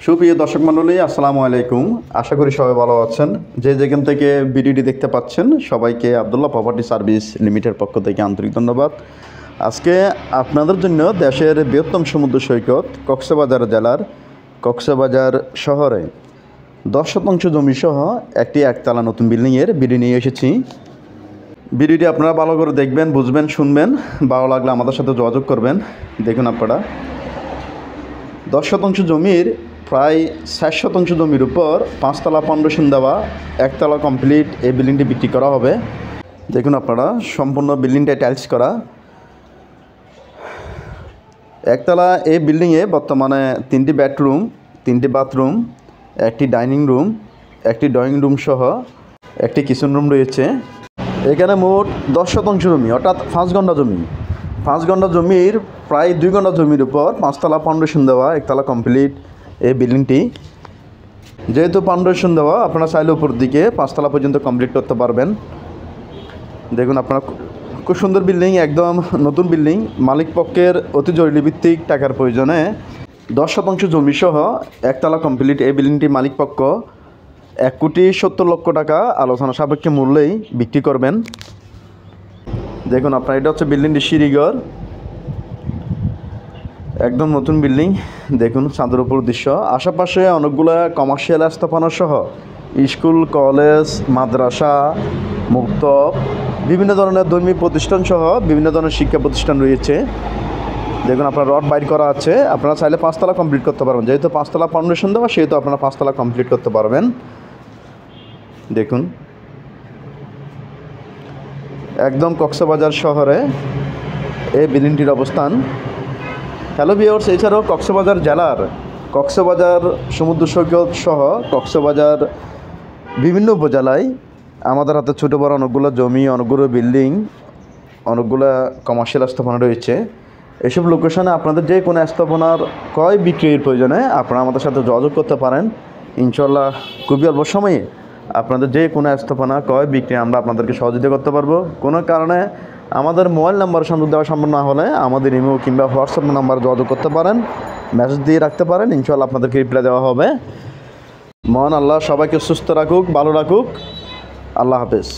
সুপ্রিয় দর্শক মণ্ডলী, আসসালামু আলাইকুম। আশা করি সবাই ভালো আছেন। যে যেখান থেকে ভিডিওটি দেখতে পাচ্ছেন সবাইকে আবদুল্লাহ প্রপার্টি সার্ভিস লিমিটেড পক্ষ থেকে আন্তরিক ধন্যবাদ। আজকে আপনাদের জন্য দেশের বৃহত্তম সমুদ্র সৈকত কক্সবাজার জেলার কক্সবাজার শহরে 10% জমি সহ একটি একতলা নতুন বিল্ডিংয়ের ভিডিও নিয়ে এসেছি। ভিডিওটি আপনারা ভালো করে দেখবেন, বুঝবেন, শুনবেন। ভালো লাগলে আমাদের সাথে যোগাযোগ করবেন। দেখুন আপনারা 10% জমির প্রায় 60% জমির উপর 5তলা ফাউন্ডেশন দেওয়া একতলা কমপ্লিট এই বিল্ডিংটি বিক্রি করা হবে। দেখুন আপনারা সম্পূর্ণ বিল্ডিংটা টাইলস করা। একতলা এই বিল্ডিংয়ে বর্তমানে 3টি বেডরুম, 3টি বাথরুম, একটি ডাইনিং রুম, একটি ড্রয়িং রুম সহ একটি কিচেন রুম রয়েছে। এখানে মোট 10% জমি, অর্থাৎ 5 ঘন্টা জমি। 5 ঘন্টা জমির প্রায় 2 ঘন্টা জমির উপর 5তলা ফাউন্ডেশন দেওয়া একতলা কমপ্লিট এই বিল্ডিংটি। যেহেতু ফাউন্ডেশন দেওয়া, আপনারা চাইলে উপর দিকে 5তলা পর্যন্ত কমপ্লিট করতে পারবেন। দেখুন আপনারা খুব সুন্দর বিল্ডিং, একদম নতুন বিল্ডিং। মালিক পক্ষের অতি জরুরি ভিত্তিক টাকার প্রয়োজনে 10% জমি সহ একতলা কমপ্লিট এই বিল্ডিংটি মালিক পক্ষ 1,70,00,000 টাকা আলোচনা সাপেক্ষে মূল্যেই বিক্রি করবেন। দেখুন আপনার এটা হচ্ছে বিল্ডিংটি সিঁড়িঘর, একদম নতুন বিল্ডিং। দেখুন ছাদের উপর দৃশ্য। আশেপাশে অনেকগুলো কমার্শিয়াল স্থাপনা সহ স্কুল, কলেজ, মাদ্রাসা, মুক্তব, বিভিন্ন ধরনের ধর্মীয় প্রতিষ্ঠান সহ বিভিন্ন ধরনের শিক্ষা প্রতিষ্ঠান রয়েছে। দেখুন আপনার রড বাইর করা আছে। আপনারা চাইলে 5তলা কমপ্লিট করতে পারবেন। যেহেতু 5তলা ফাউন্ডেশন দেওয়া, সেহেতু আপনারা 5তলা কমপ্লিট করতে পারবেন। দেখুন একদম কক্সবাজার শহরে এই বিল্ডিংটির অবস্থান। হ্যালো ভিউয়ার্স, এছাড়াও কক্সবাজার জেলার কক্সবাজার সমুদ্র সৈকত সহ কক্সবাজার বিভিন্ন উপজেলায় আমাদের হাতে ছোটো বড় অনেকগুলো জমি, অনেকগুলো বিল্ডিং, অনেকগুলো কমার্শিয়াল স্থাপনা রয়েছে। এসব লোকেশনে আপনাদের যে কোনো স্থাপনার ক্রয় বিক্রির প্রয়োজনে আপনারা আমাদের সাথে যোগাযোগ করতে পারেন। ইনশাল্লাহ খুবই অল্প সময়ে আপনাদের যে কোনো স্থাপনা ক্রয় বিক্রি আমরা আপনাদেরকে সহযোগিতা করতে পারবো। কোনো কারণে আমাদের মোবাইল নাম্বার সংযোগ দেওয়া সম্ভব না হলে আমাদের ইমেল কিংবা হোয়াটসঅ্যাপ নাম্বার যোগাযোগ করতে পারেন, মেসেজ দিয়ে রাখতে পারেন। ইনশাল্লাহ আপনাদেরকে রিপ্লাই দেওয়া হবে। মহান আল্লাহ সবাইকে সুস্থ রাখুক, ভালো রাখুক। আল্লাহ হাফেজ।